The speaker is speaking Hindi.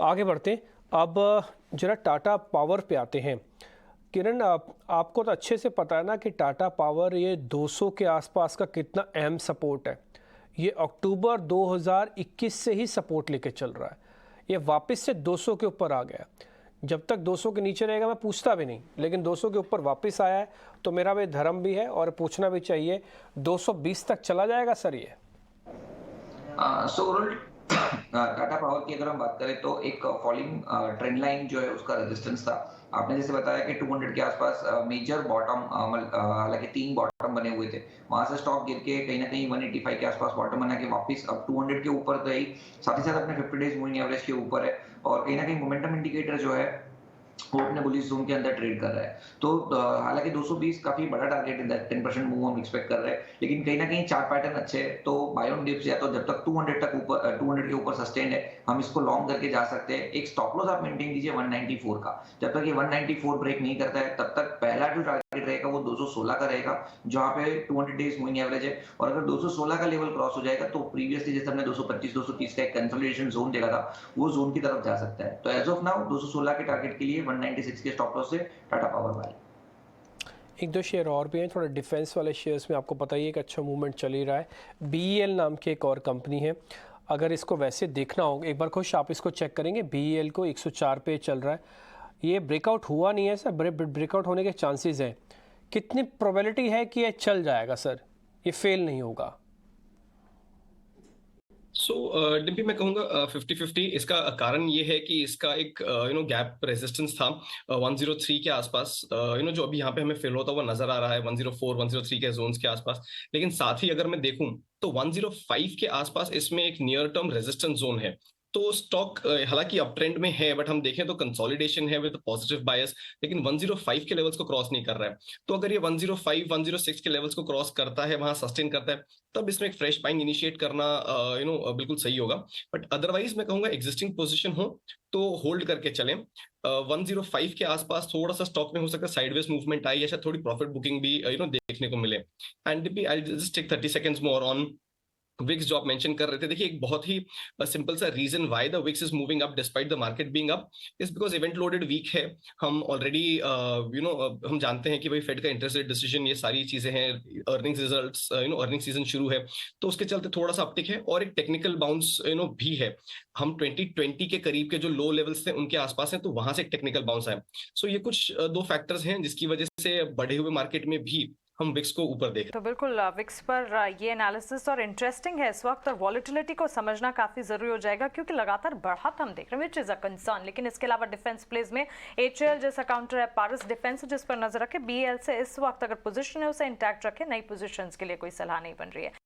आगे बढ़ते हैं। अब जरा टाटा पावर पे आते हैं। किरण, आपको तो अच्छे से पता है ना कि टाटा पावर ये 200 के आसपास का कितना अहम सपोर्ट है। ये अक्टूबर 2021 से ही सपोर्ट लेके चल रहा है। ये वापस से 200 के ऊपर आ गया। जब तक 200 के नीचे रहेगा मैं पूछता भी नहीं, लेकिन 200 के ऊपर वापस आया है तो मेरा भी धर्म भी है और पूछना भी चाहिए। 220 तक चला जाएगा सर ये? टाटा पावर की अगर हम बात करें तो एक फॉलिंग ट्रेंड लाइन जो है उसका रेजिस्टेंस था। आपने जैसे बताया कि 200 के आसपास मेजर बॉटम, हालांकि 3 बॉटम बने हुए थे। वहां से स्टॉक गिर के कहीं ना कहीं 185 के आसपास बॉटम बना के वापस अब 200 के ऊपर गई। साथ ही साथ अपने 50 डेज मूविंग एवरेज के ऊपर है और कहीं ना कहीं मोमेंटम इंडिकेटर जो है वो अपने बुलिश जोन के अंदर ट्रेड कर रहा है। तो हालांकि 220 काफी बड़ा टारगेट है, 10% मूव हम एक्सपेक्ट कर रहे हैं, लेकिन कहीं ना कहीं चार्ट पैटर्न अच्छे है तो बाय ऑन डिप्स या तो जब तक 200 तक ऊपर 200 के ऊपर सस्टेन है हम इसको लॉन्ग करके जा सकते हैं। एक स्टॉप लॉस आप मेंटेन कीजिए 194 का। जब तक ये 194 ब्रेक नहीं करता है तब तक पहला जो टारगेट रहेगा वो 216 का रहेगा, जहां पे 200 डेज मूविंग एवरेज है। और अगर 216 का लेवल क्रॉस हो जाएगा तो प्रीवियसली जैसे हमने 225 230 का एक कंसोलिडेशन जोन देखा था वो जोन की तरफ जा सकता है। तो एज ऑफ नाउ 216 के टारगेट के लिए 196 के स्टॉप लॉस से टाटा पावर बाय। एक दो शेयर और भी हैं, थोड़ा डिफेंस वाले शेयर्स में आपको पता ही है कि अच्छा मूवमेंट चल ही रहा है। बीईएल नाम की एक और कंपनी है, अगर इसको वैसे देखना हो एक बार खुश आप इसको चेक करेंगे। बीईएल को 104 पे चल रहा है। ये ब्रेकआउट हुआ नहीं है सर, ब्रेकआउट होने के चांसेस हैं। कितनी प्रोबेबिलिटी है कि ये चल जाएगा सर, ये फेल नहीं होगा? डिम्पी मैं कहूँगा 50-50। इसका कारण ये है कि इसका एक गैप रेजिस्टेंस था 103 के आसपास, जो अभी यहाँ पे हमें फिल होता हुआ नजर आ रहा है 104 103 के जोन्स के आसपास। लेकिन साथ ही अगर मैं देखूं तो 105 के आसपास इसमें एक नियर टर्म रेजिस्टेंस जोन है। तो स्टॉक हालांकि अप ट्रेंड में है, बट हम देखें तो कंसोलिडेशन है विद पॉजिटिव बायस, लेकिन 105 के लेवल्स को क्रॉस नहीं कर रहा है। तो अगर ये 105 106 के लेवल्स को क्रॉस करता है, वहां सस्टेन करता है, तब इसमें एक फ्रेश बाइंग इनिशिएट करना बिल्कुल सही होगा। बट अदरवाइज मैं कहूंगा एग्जिस्टिंग पोजीशन हो तो होल्ड करके चलें। 105 के आसपास थोड़ा सा स्टॉक में हो सकता है साइडवेज मूवमेंट आई, या शायद थोड़ी प्रॉफिट बुकिंग भी देखने को मिले। And I just take 30 seconds more on VIX जो आप मेंशन कर रहे थे। देखिए एक बहुत ही सिंपल सा reason why the VIX is moving up despite the market being up is because event loaded week है। हम ऑलरेडी हम जानते हैं कि भाई फेड का इंटरेस्ट रेट डिसीजन, ये सारी चीजें हैं, अर्निंग्स रिजल्ट्स, अर्निंग सीजन शुरू है, तो उसके चलते थोड़ा सा अपटिक है और एक टेक्निकल बाउंस भी है। हम 2020 के करीब के जो लो लेवल्स थे उनके आसपास हैं, तो वहां से एक टेक्निकल बाउंस है। सो ये कुछ दो फैक्टर्स हैं जिसकी वजह से बढ़े हुए मार्केट में भी हम विक्स को ऊपर देख। तो बिल्कुल विक्स पर ये एनालिसिस और इंटरेस्टिंग है इस वक्त, और वॉलेटिलिटी को समझना काफी जरूरी हो जाएगा क्योंकि लगातार बढ़त हम देख रहे हैं, विच इज अ कंसर्न। लेकिन इसके अलावा डिफेंस प्लेज में एचएएल जैसा काउंटर है, पारस डिफेंस, जिस पर नजर रखे। बीएल से इस वक्त अगर पोजीशन है उसे इंटैक्ट रखे, नई पोजीशंस के लिए कोई सलाह नहीं बन रही है।